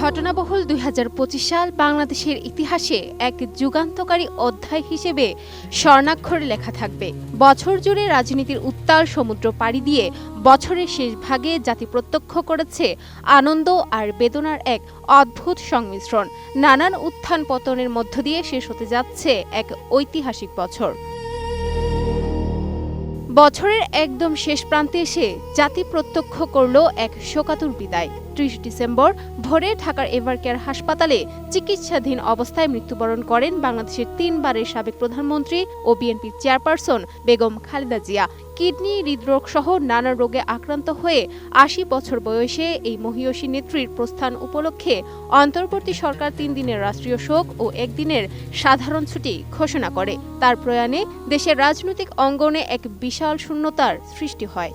ঘটনাবহুল ২০২৫ সাল বাংলাদেশের ইতিহাসে এক যুগান্তকারী অধ্যায় হিসেবে স্বর্ণাক্ষরে লেখা থাকবে। বছর জুড়ে রাজনীতির উত্তাল সমুদ্র পাড়ি দিয়ে বছরের শেষ ভাগে জাতি প্রত্যক্ষ করেছে আনন্দ আর বেদনার এক অদ্ভুত সংমিশ্রণ। নানান উত্থান পতনের মধ্য দিয়ে শেষ হতে যাচ্ছে এক ঐতিহাসিক বছর। বছরের একদম শেষ প্রান্তে এসে জাতি প্রত্যক্ষ করল এক শোকাতুর বিদায়। ৩০ ডিসেম্বর ভোরে ঢাকার এভারকেয়ার হাসপাতালে চিকিৎসাধীন অবস্থায় মৃত্যুবরণ করেন বাংলাদেশের ৩ বারের সাবেক প্রধানমন্ত্রী ও বিএনপি চেয়ারপারসন বেগম খালেদা জিয়া। কিডনি, হৃদরোগ সহ নানা রোগে আক্রান্ত হয়ে ৮০ বছর বয়সে এই মহীয়সী নেত্রীর প্রস্থান উপলক্ষে অন্তর্বর্তী সরকার ৩ দিনের রাষ্ট্রীয় শোক ও একদিনের সাধারণ ছুটি ঘোষণা করে। তার প্রয়াণে দেশের রাজনৈতিক অঙ্গনে এক বিশাল শূন্যতার সৃষ্টি হয়।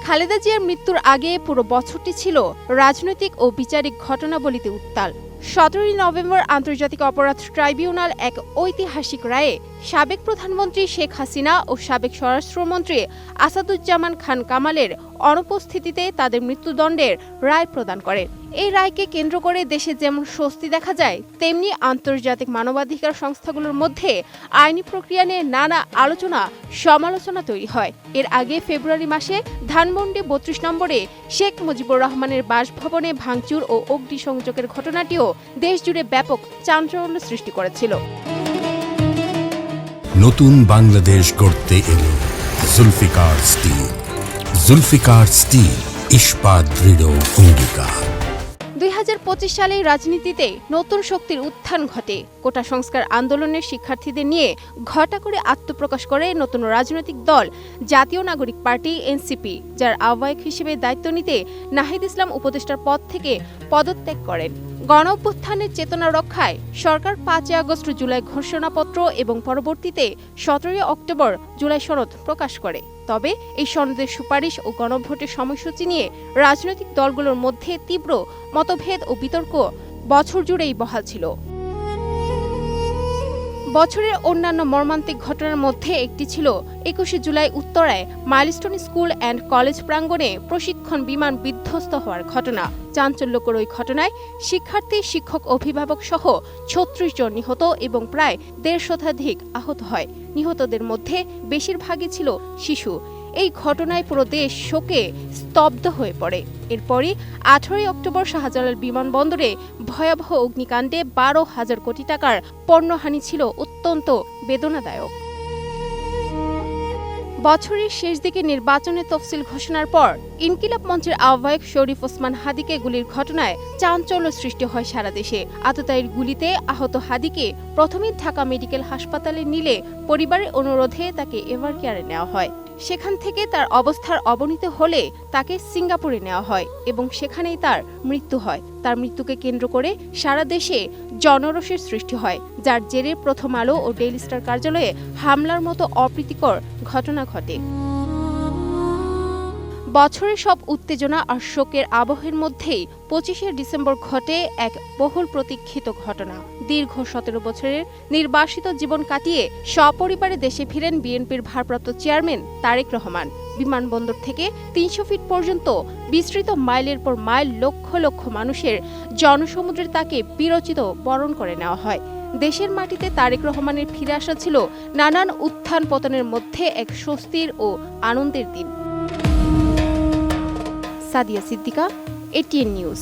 খালেদা জিয়ার মৃত্যুর আগে পুরো বছরটি ছিল রাজনৈতিক ও বিচারিক ঘটনাবলিতে উত্তাল। ১৭ নভেম্বর আন্তর্জাতিক অপরাধ ট্রাইব্যুনাল এক ঐতিহাসিক রায়ে সাবেক প্রধানমন্ত্রী শেখ হাসিনা ও সাবেক স্বরাষ্ট্রমন্ত্রী আসাদুজ্জামান খান কামালের অনুপস্থিতিতে তাদের মৃত্যুদণ্ডের রায় প্রদান করে। এই রায়কে কেন্দ্র করে দেশে যেমন স্বস্তি দেখা যায়, তেমনি আন্তর্জাতিক মানবাধিকার সংস্থাগুলোর মধ্যে আইনি প্রক্রিয়া নিয়ে নানা আলোচনা সমালোচনা তৈরি হয়। এর আগে ফেব্রুয়ারি মাসে ধানমন্ডি ৩২ নম্বরে শেখ মুজিবুর রহমানের বাসভবনে ভাঙচুর ও অগ্নিসংযোগের ঘটনাটিও দেশজুড়ে ব্যাপক চাঞ্চল্য সৃষ্টি করেছিল। নতুন বাংলাদেশ গড়তে এলো জুলফিকার স্টিল। জুলফিকার স্টিল, ইস্পাত দৃঢ় অঙ্গীকার। ২০২৫ সালে রাজনীতিতে নতুন শক্তির উত্থান ঘটে। কোটা সংস্কার আন্দোলনের শিক্ষার্থীদের নিয়ে ঘটা করে আত্মপ্রকাশ করে নতুন রাজনৈতিক দল জাতীয় নাগরিক পার্টি এনসিপি, যার আহ্বায়ক হিসেবে দায়িত্ব নিতে নাহিদ ইসলাম উপদেষ্টার পদ থেকে পদত্যাগ করেন। গণঅভ্যুত্থানের চেতনা রক্ষায় সরকার ৫ আগস্ট জুলাই ঘোষণাপত্র এবং পরবর্তীতে ১৭ অক্টোবর জুলাই সনদ প্রকাশ করে। তবে এই সনদের সুপারিশ ও গণভোটের সময়সূচি নিয়ে রাজনৈতিক দলগুলোর মধ্যে তীব্র মতভেদ ও বিতর্ক বছর জুড়েই বহাল ছিল। বছরের অন্যান্য মর্মান্তিক ঘটনার মধ্যে একটি ছিল ২১ জুলাই উত্তরায় মাইলস্টোন স্কুল অ্যান্ড কলেজ প্রাঙ্গণে প্রশিক্ষণ বিমান বিধ্বস্ত হওয়ার ঘটনা। চাঞ্চল্যকর ওই ঘটনায় শিক্ষার্থী, শিক্ষক, অভিভাবক সহ ৩৬ জন নিহত এবং প্রায় ১৫০ শতাধিক আহত হয়। নিহতদের মধ্যে বেশিরভাগই ছিল শিশু। এই ঘটনায় পুরো দেশ শোকে স্তব্ধ হয়ে পড়ে। এরপরই ১৮ অক্টোবর শাহজালাল বিমানবন্দরে ভয়াবহ অগ্নিকাণ্ডে ১২,০০০ কোটি টাকার পণ্যহানি ছিল অত্যন্ত বেদনাদায়ক। বছরের শেষ দিকে নির্বাচনের তফসিল ঘোষণার পর ইনকিলাব মঞ্চের আহ্বায়ক শরীফ ওসমান হাদিকে গুলির ঘটনায় চাঞ্চল্য সৃষ্টি হয় সারা দেশে। আততায়ীর গুলিতে আহত হাদিকে প্রথমে ঢাকা মেডিকেল হাসপাতালে নিলে পরিবারের অনুরোধে তাকে এভারকেয়ারে নেওয়া হয়। সেখান থেকে তার অবস্থার অবনতি হলে তাকে সিঙ্গাপুরে নেওয়া হয় এবং সেখানেই তার মৃত্যু হয়। তার মৃত্যুকে কেন্দ্র করে সারা দেশে জনরোষের সৃষ্টি হয়, যার জেরে প্রথম আলো ও ডেইলি স্টার কার্যালয়ে হামলার মতো অপ্রীতিকর ঘটনা ঘটে। বছরের সব উত্তেজনা আর শোকের আবহের মধ্যেই ২৫ ডিসেম্বর ঘটে এক বহুল প্রতীক্ষিত ঘটনা। দীর্ঘ ১৭ বছরের নির্বাসিত জীবন কাটিয়ে সপরিবারে দেশে ফিরেন বিএনপির ভারপ্রাপ্ত চেয়ারম্যান তারেক রহমান। বিমানবন্দর থেকে ৩০০ ফিট পর্যন্ত বিস্তৃত মাইলের পর মাইল লক্ষ লক্ষ মানুষের জনসমুদ্রে তাকে বীরোচিত বরণ করে নেওয়া হয়। দেশের মাটিতে তারেক রহমানের ফিরে আসা ছিল নানান উত্থান পতনের মধ্যে এক স্বস্তির ও আনন্দের দিন। Sadia Siddika, ATN news.